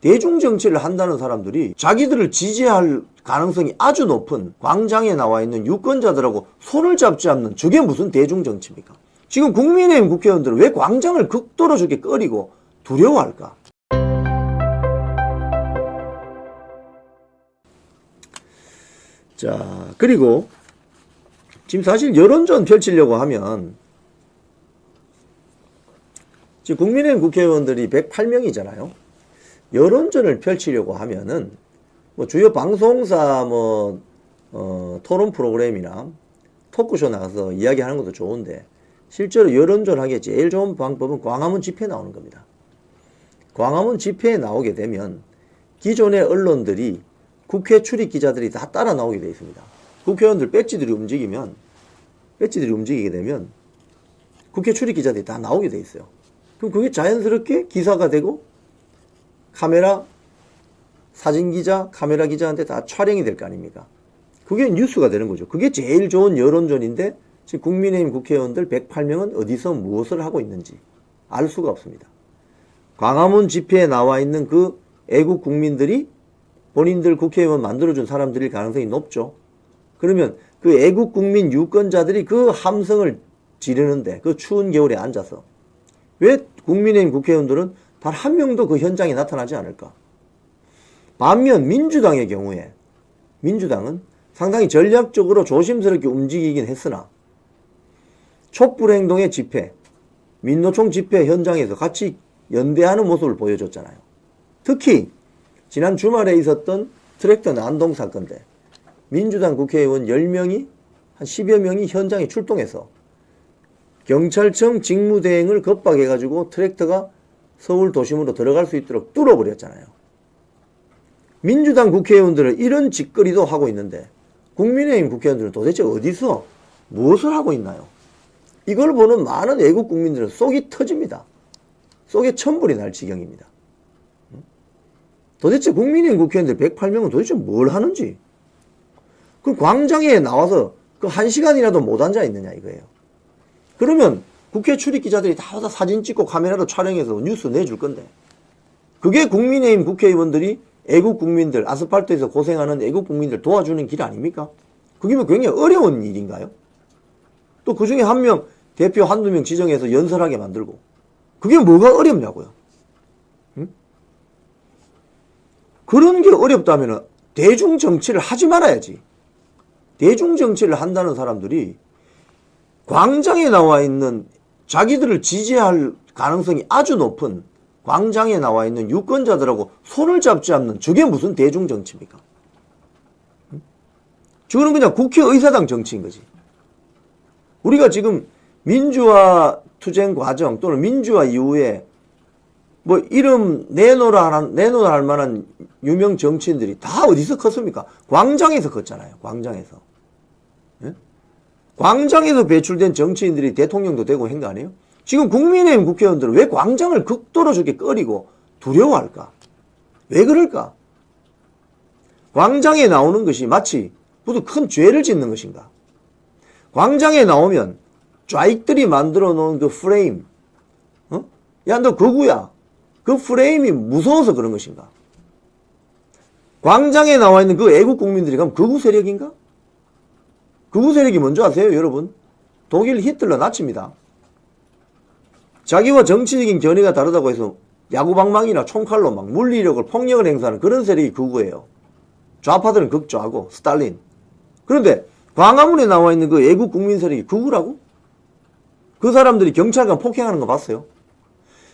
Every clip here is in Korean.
대중정치를 한다는 사람들이 자기들을 지지할 가능성이 아주 높은 광장에 나와 있는 유권자들하고 손을 잡지 않는 저게 무슨 대중정치입니까? 지금 국민의힘 국회의원들은 왜 광장을 극도로 저렇게 꺼리고 두려워할까? 자, 그리고 지금 사실 여론전 펼치려고 하면 지금 국민의힘 국회의원들이 108명이잖아요. 여론전을 펼치려고 하면은 뭐 주요 방송사 토론 프로그램이나 토크쇼 나가서 이야기하는 것도 좋은데 실제로 여론전 하기에 제일 좋은 방법은 광화문 집회에 나오는 겁니다. 광화문 집회에 나오게 되면 기존의 언론들이 국회 출입 기자들이 다 따라 나오게 되어 있습니다. 국회의원들 배지들이 움직이게 되면 국회 출입 기자들이 다 나오게 되어 있어요. 그럼 그게 자연스럽게 기사가 되고 카메라, 사진 기자, 카메라 기자한테 다 촬영이 될 거 아닙니까? 그게 뉴스가 되는 거죠. 그게 제일 좋은 여론전인데 지금 국민의힘 국회의원들 108명은 어디서 무엇을 하고 있는지 알 수가 없습니다. 광화문 집회에 나와 있는 그 애국 국민들이 본인들 국회의원 만들어준 사람들일 가능성이 높죠. 그러면 그 애국 국민 유권자들이 그 함성을 지르는데 그 추운 겨울에 앉아서 왜 국민의힘 국회의원들은 단 한 명도 그 현장에 나타나지 않을까? 반면 민주당의 경우에 민주당은 상당히 전략적으로 조심스럽게 움직이긴 했으나 촛불행동의 집회, 민노총 집회 현장에서 같이 연대하는 모습을 보여줬잖아요. 특히 지난 주말에 있었던 트랙터 난동 사건 때 민주당 국회의원 10명이 한 10여 명이 현장에 출동해서 경찰청 직무대행을 겁박해가지고 트랙터가 서울 도심으로 들어갈 수 있도록 뚫어버렸잖아요. 민주당 국회의원들은 이런 짓거리도 하고 있는데 국민의힘 국회의원들은 도대체 어디서 무엇을 하고 있나요? 이걸 보는 많은 애국 국민들은 속이 터집니다. 속에 천불이 날 지경입니다. 도대체 국민의힘 국회의원들 108명은 도대체 뭘 하는지, 그 광장에 나와서 그 1시간이라도 못 앉아 있느냐 이거예요. 그러면 국회 출입 기자들이 다 와서 사진 찍고 카메라로 촬영해서 뉴스 내줄 건데 그게 국민의힘 국회의원들이 애국 국민들, 아스팔트에서 고생하는 애국 국민들 도와주는 길 아닙니까? 그게 뭐 굉장히 어려운 일인가요? 또 그 중에 한 명, 대표 한두 명 지정해서 연설하게 만들고 그게 뭐가 어렵냐고요? 응? 그런 게 어렵다면 대중정치를 하지 말아야지. 대중정치를 한다는 사람들이 광장에 나와 있는 자기들을 지지할 가능성이 아주 높은 광장에 나와 있는 유권자들하고 손을 잡지 않는 저게 무슨 대중정치입니까? 저거는 그냥 국회의사당 정치인 거지. 우리가 지금 민주화 투쟁 과정 또는 민주화 이후에 뭐 이름 내놓으라 할 만한 유명 정치인들이 다 어디서 컸습니까? 광장에서 컸잖아요. 광장에서. 예? 광장에서 배출된 정치인들이 대통령도 되고 한 거 아니에요? 지금 국민의힘 국회의원들은 왜 광장을 극도로 저렇게 꺼리고 두려워할까? 왜 그럴까? 광장에 나오는 것이 마치 무슨 큰 죄를 짓는 것인가? 광장에 나오면 좌익들이 만들어 놓은 그 프레임, 야, 너 거구야. 그 프레임이 무서워서 그런 것인가? 광장에 나와 있는 그 애국 국민들이 그럼 극우 세력인가? 극우 세력이 뭔지 아세요, 여러분? 독일 히틀러 나치입니다. 자기와 정치적인 견해가 다르다고 해서 야구방망이나 총칼로 막 물리력을, 폭력을 행사하는 그런 세력이 극우예요. 좌파들은 극좌고, 스탈린. 그런데 광화문에 나와 있는 그 애국 국민 세력이 극우라고? 그 사람들이 경찰관 폭행하는 거 봤어요?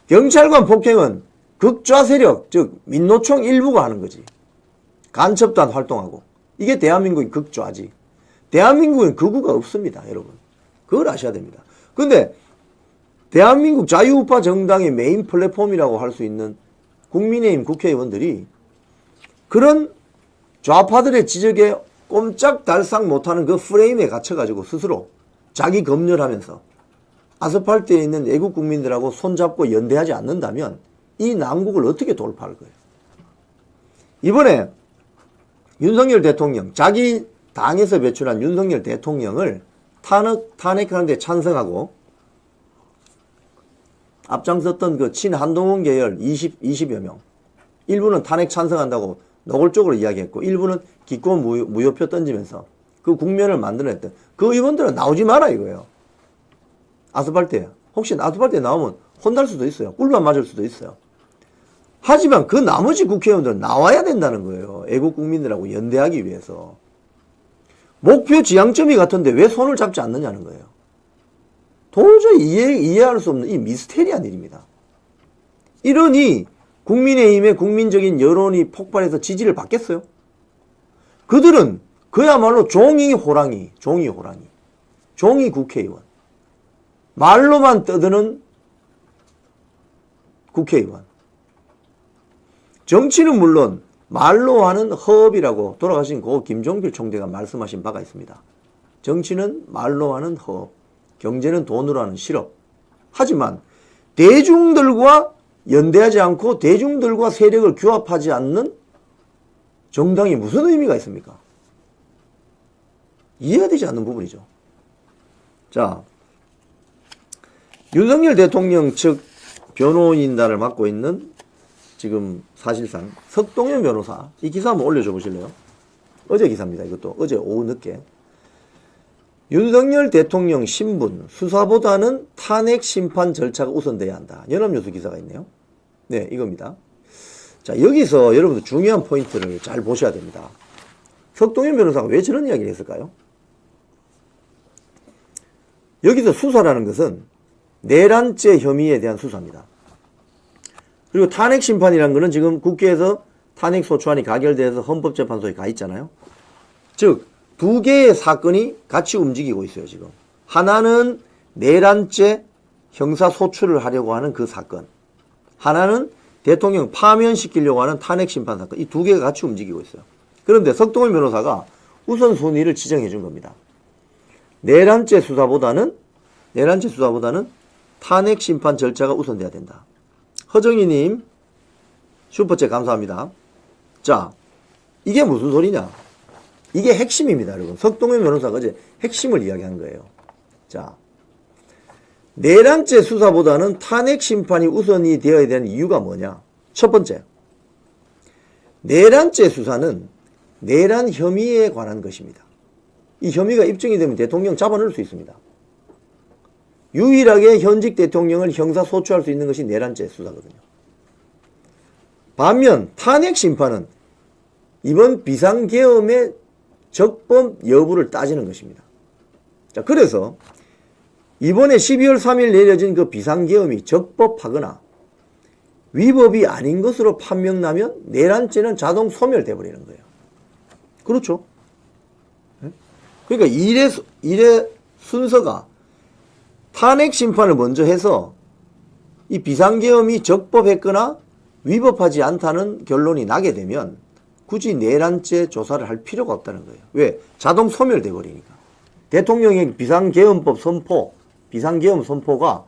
경찰관 폭행은 극좌 세력, 즉 민노총 일부가 하는 거지. 간첩단 활동하고. 이게 대한민국의 극좌지. 대한민국엔 극우가 없습니다, 여러분. 그걸 아셔야 됩니다. 근데 대한민국 자유우파 정당의 메인 플랫폼이라고 할 수 있는 국민의힘 국회의원들이 그런 좌파들의 지적에 꼼짝달싹 못하는 그 프레임에 갇혀가지고 스스로 자기 검열하면서 아스팔트에 있는 애국 국민들하고 손잡고 연대하지 않는다면 이 난국을 어떻게 돌파할 거예요? 이번에 윤석열 대통령, 자기 당에서 배출한 윤석열 대통령을 탄핵하는 데 찬성하고 앞장섰던 그 친한동훈 계열 20여 명, 일부는 탄핵 찬성한다고 노골적으로 이야기했고 일부는 기권 무효표 던지면서 그 국면을 만들어냈던 그 의원들은 나오지 마라 이거예요. 아스팔트에. 혹시 아스팔트에 나오면 혼날 수도 있어요. 꿀만 맞을 수도 있어요. 하지만 그 나머지 국회의원들은 나와야 된다는 거예요. 애국 국민들하고 연대하기 위해서. 목표 지향점이 같은데 왜 손을 잡지 않느냐는 거예요. 도저히 이해할 수 없는 이 미스테리한 일입니다. 이러니 국민의힘의 국민적인 여론이 폭발해서 지지를 받겠어요? 그들은 그야말로 종이 호랑이, 종이 국회의원. 말로만 떠드는 국회의원. 정치는 물론 말로 하는 허업이라고 돌아가신 고 김종필 총재가 말씀하신 바가 있습니다. 정치는 말로 하는 허업, 경제는 돈으로 하는 실업. 하지만 대중들과 연대하지 않고 대중들과 세력을 규합하지 않는 정당이 무슨 의미가 있습니까? 이해가 되지 않는 부분이죠. 자, 윤석열 대통령 측 변호인단을 맡고 있는 지금 사실상 석동현 변호사, 이 기사 한번 올려줘 보실래요? 어제 기사입니다. 이것도 어제 오후 늦게. 윤석열 대통령 신분 수사보다는 탄핵 심판 절차가 우선돼야 한다. 연합뉴스 기사가 있네요. 네, 이겁니다. 자, 여기서 여러분들 중요한 포인트를 잘 보셔야 됩니다. 석동현 변호사가 왜 저런 이야기를 했을까요? 여기서 수사라는 것은 내란죄 혐의에 대한 수사입니다. 그리고 탄핵 심판이라는 것은 지금 국회에서 탄핵 소추안이 가결돼서 헌법재판소에 가 있잖아요. 즉, 두 개의 사건이 같이 움직이고 있어요, 지금. 하나는 내란죄 형사 소추를 하려고 하는 그 사건. 하나는 대통령 파면시키려고 하는 탄핵 심판 사건. 이 두 개가 같이 움직이고 있어요. 그런데 석동현 변호사가 우선순위를 지정해 준 겁니다. 내란죄 수사보다는 탄핵 심판 절차가 우선돼야 된다. 허정희님 슈퍼챗 감사합니다. 자, 이게 무슨 소리냐? 이게 핵심입니다, 여러분. 석동현 변호사가 어제 핵심을 이야기한 거예요. 자, 내란죄 수사보다는 탄핵 심판이 우선이 되어야 되는 이유가 뭐냐? 첫 번째, 내란죄 수사는 내란 혐의에 관한 것입니다. 이 혐의가 입증이 되면 대통령 잡아넣을 수 있습니다. 유일하게 현직 대통령을 형사 소추할 수 있는 것이 내란죄 수사거든요. 반면 탄핵 심판은 이번 비상계엄의 적법 여부를 따지는 것입니다. 자, 그래서 이번에 12월 3일 내려진 그 비상계엄이 적법하거나 위법이 아닌 것으로 판명나면 내란죄는 자동 소멸돼 버리는 거예요. 그렇죠? 그러니까 일의 순서가 탄핵 심판을 먼저 해서 이 비상계엄이 적법했거나 위법하지 않다는 결론이 나게 되면 굳이 내란죄 조사를 할 필요가 없다는 거예요. 왜? 자동 소멸돼 버리니까. 대통령의 비상계엄법 선포, 비상계엄 선포가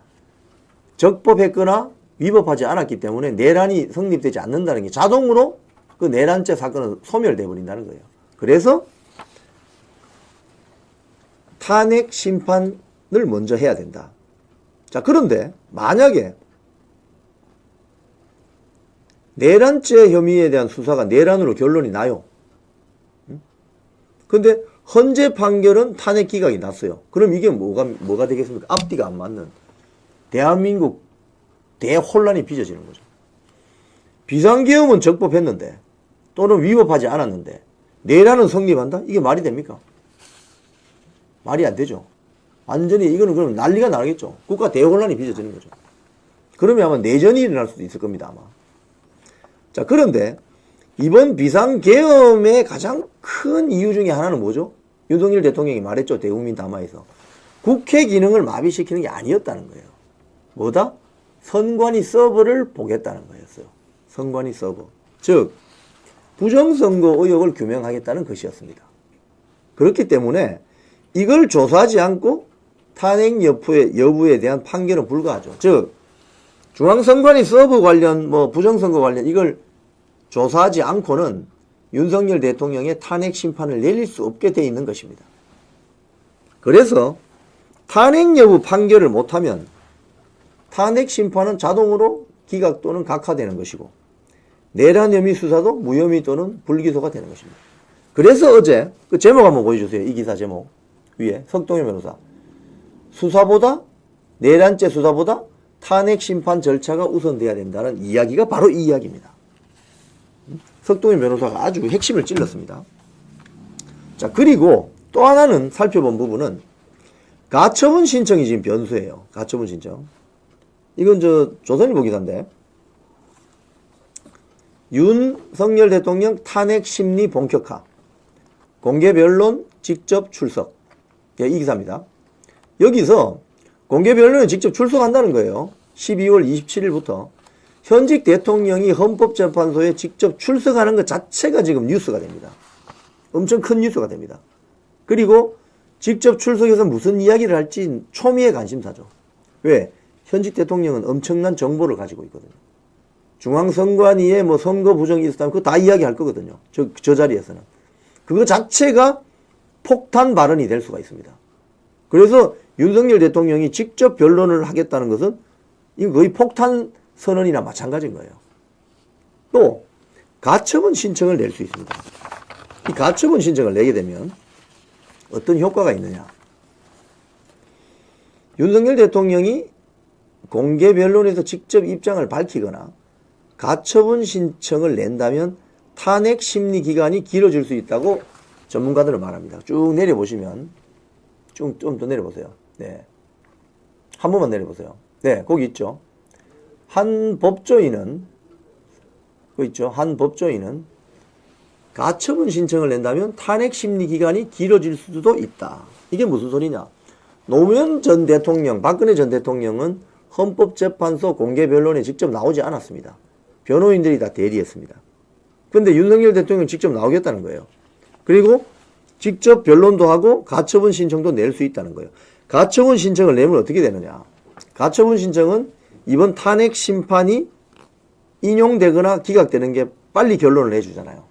적법했거나 위법하지 않았기 때문에 내란이 성립되지 않는다는 게 자동으로 그 내란죄 사건은 소멸돼 버린다는 거예요. 그래서 탄핵 심판을 먼저 해야 된다. 자, 그런데 만약에 내란죄 혐의에 대한 수사가 내란으로 결론이 나요. 근데 헌재 판결은 탄핵 기각이 났어요. 그럼 이게 뭐가 되겠습니까? 앞뒤가 안 맞는 대한민국 대혼란이 빚어지는 거죠. 비상계엄은 적법했는데 또는 위법하지 않았는데 내란은 성립한다? 이게 말이 됩니까? 말이 안 되죠. 완전히 이거는 그럼 난리가 나겠죠. 국가 대혼란이 빚어지는 거죠. 그러면 아마 내전이 일어날 수도 있을 겁니다, 아마. 자, 그런데 이번 비상계엄의 가장 큰 이유 중에 하나는 뭐죠? 윤석열 대통령이 말했죠. 대국민 담화에서. 국회 기능을 마비시키는 게 아니었다는 거예요. 뭐다? 선관위 서버를 보겠다는 거였어요. 선관위 서버. 즉, 부정선거 의혹을 규명하겠다는 것이었습니다. 그렇기 때문에 이걸 조사하지 않고 탄핵 여부에 대한 판결은 불가하죠. 즉, 중앙선관위 서버 관련, 부정선거 관련 이걸 조사하지 않고는 윤석열 대통령의 탄핵 심판을 내릴 수 없게 돼 있는 것입니다. 그래서 탄핵 여부 판결을 못하면 탄핵 심판은 자동으로 기각 또는 각하되는 것이고 내란 혐의 수사도 무혐의 또는 불기소가 되는 것입니다. 그래서 어제 그 제목 한번 보여주세요. 이 기사 제목 위에 석동현 변호사 수사보다 내란죄 수사보다 탄핵 심판 절차가 우선돼야 된다는 이야기가 바로 이 이야기입니다. 석동현 변호사가 아주 핵심을 찔렀습니다. 자, 그리고 또 하나는 살펴본 부분은 가처분 신청이 지금 변수예요. 가처분 신청. 이건 조선일보 기사인데 윤석열 대통령 탄핵 심리 본격화 공개 변론 직접 출석. 이 기사입니다. 여기서 공개 변론에 직접 출석한다는 거예요. 12월 27일부터 현직 대통령이 헌법재판소에 직접 출석하는 것 자체가 지금 뉴스가 됩니다. 엄청 큰 뉴스가 됩니다. 그리고 직접 출석해서 무슨 이야기를 할지 초미의 관심사죠. 왜? 현직 대통령은 엄청난 정보를 가지고 있거든요. 중앙선관위에 뭐 선거 부정이 있었다면 그거 다 이야기할 거거든요. 저 자리에서는. 그거 자체가 폭탄 발언이 될 수가 있습니다. 그래서 윤석열 대통령이 직접 변론을 하겠다는 것은 이거 거의 폭탄 선언이나 마찬가지인 거예요. 또 가처분 신청을 낼 수 있습니다. 이 가처분 신청을 내게 되면 어떤 효과가 있느냐. 윤석열 대통령이 공개 변론에서 직접 입장을 밝히거나 가처분 신청을 낸다면 탄핵 심리 기간이 길어질 수 있다고 전문가들은 말합니다. 쭉 내려보시면 좀 더 내려보세요. 네. 한 번만 내려보세요. 네, 거기 있죠. 한 법조인은 가처분 신청을 낸다면 탄핵 심리 기간이 길어질 수도 있다. 이게 무슨 소리냐? 노무현 전 대통령, 박근혜 전 대통령은 헌법재판소 공개 변론에 직접 나오지 않았습니다. 변호인들이 다 대리했습니다. 그런데 윤석열 대통령은 직접 나오겠다는 거예요. 그리고 직접 변론도 하고 가처분 신청도 낼 수 있다는 거예요. 가처분 신청을 내면 어떻게 되느냐? 가처분 신청은 이번 탄핵 심판이 인용되거나 기각되는 게 빨리 결론을 내주잖아요.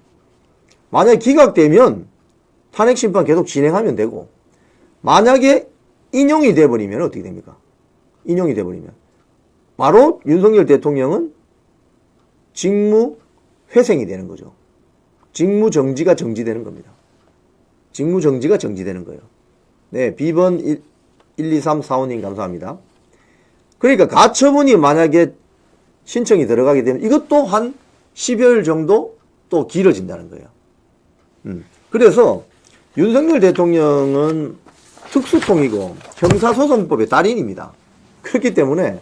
만약에 기각되면 탄핵 심판 계속 진행하면 되고, 만약에 인용이 돼버리면 어떻게 됩니까? 인용이 돼버리면 바로 윤석열 대통령은 직무 회생이 되는 거죠. 직무 정지가 정지되는 겁니다. 직무 정지가 정지되는 거예요. 네, B번 12345님 감사합니다. 그러니까 가처분이 만약에 신청이 들어가게 되면 이것도 한 10여일 정도 또 길어진다는 거예요. 그래서 윤석열 대통령은 특수통이고 형사소송법의 달인입니다. 그렇기 때문에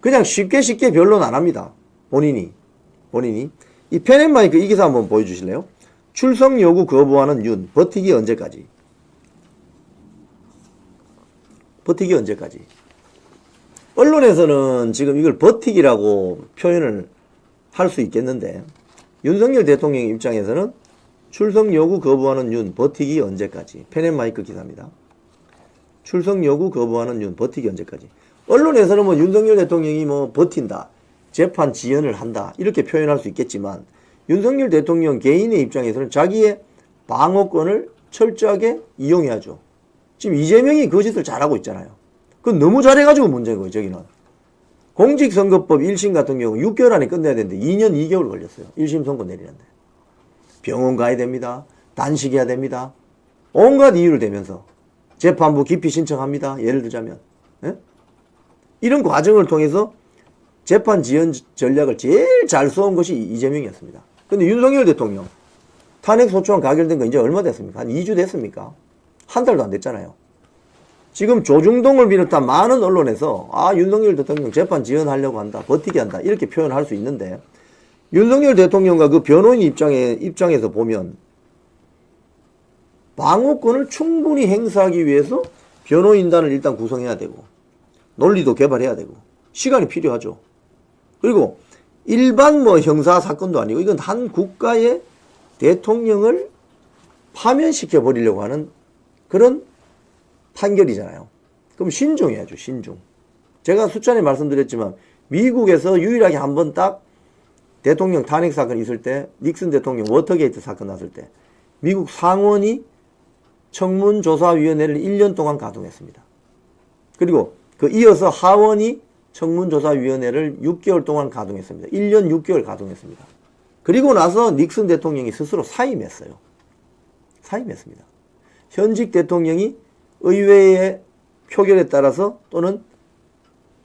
그냥 쉽게 변론 안 합니다. 본인이. 이 펜앤마이크 이 기사 한번 보여주실래요? 출석 요구 거부하는 윤, 버티기 언제까지? 버티기 언제까지? 언론에서는 지금 이걸 버티기라고 표현을 할 수 있겠는데, 윤석열 대통령 입장에서는 출석 요구 거부하는 윤, 버티기 언제까지? 펜앤마이크 기사입니다. 출석 요구 거부하는 윤, 버티기 언제까지? 언론에서는 뭐 윤석열 대통령이 뭐 버틴다, 재판 지연을 한다, 이렇게 표현할 수 있겠지만, 윤석열 대통령 개인의 입장에서는 자기의 방어권을 철저하게 이용해야죠. 지금 이재명이 그 짓을 잘하고 있잖아요. 그건 너무 잘해가지고 문제인 거예요, 저기는. 공직선거법 1심 같은 경우 6개월 안에 끝내야 되는데 2년 2개월 걸렸어요. 1심 선고 내리는데. 병원 가야 됩니다. 단식해야 됩니다. 온갖 이유를 대면서 재판부 기피 신청합니다. 예를 들자면. 예? 이런 과정을 통해서 재판 지연 전략을 제일 잘 써온 것이 이재명이었습니다. 근데 윤석열 대통령 탄핵소추안 가결된 거 이제 얼마 됐습니까? 한 2주 됐습니까? 한 달도 안 됐잖아요. 지금 조중동을 비롯한 많은 언론에서 윤석열 대통령 재판 지연하려고 한다, 버티게 한다, 이렇게 표현할 수 있는데, 윤석열 대통령과 그 변호인 입장에서 보면 방어권을 충분히 행사하기 위해서 변호인단을 일단 구성해야 되고, 논리도 개발해야 되고, 시간이 필요하죠. 그리고 일반 뭐 형사 사건도 아니고 이건 한 국가의 대통령을 파면시켜 버리려고 하는 그런 판결이잖아요. 그럼 신중해야죠, 신중. 제가 수차례 말씀드렸지만 미국에서 유일하게 한 번 딱 대통령 탄핵 사건이 있을 때, 닉슨 대통령 워터게이트 사건 났을 때 미국 상원이 청문조사위원회를 1년 동안 가동했습니다. 그리고 그 이어서 하원이 청문조사위원회를 6개월 동안 가동했습니다. 1년 6개월 가동했습니다. 그리고 나서 닉슨 대통령이 스스로 사임했어요. 사임했습니다. 현직 대통령이 의회의 표결에 따라서 또는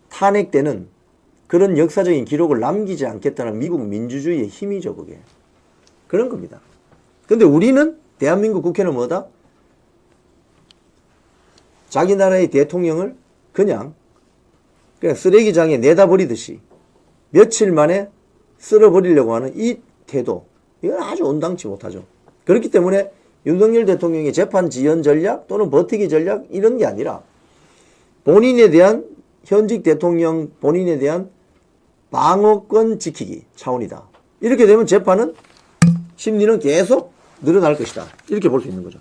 탄핵되는 그런 역사적인 기록을 남기지 않겠다는 미국 민주주의의 힘이죠, 그게. 그런 겁니다. 근데 우리는, 대한민국 국회는 뭐다? 자기 나라의 대통령을 그냥 쓰레기장에 내다 버리듯이 며칠 만에 쓸어버리려고 하는 이 태도, 이건 아주 온당치 못하죠. 그렇기 때문에 윤석열 대통령의 재판 지연 전략 또는 버티기 전략 이런 게 아니라 본인에 대한, 현직 대통령 본인에 대한 방어권 지키기 차원이다. 이렇게 되면 재판은 심리는 계속 늘어날 것이다. 이렇게 볼 수 있는 거죠.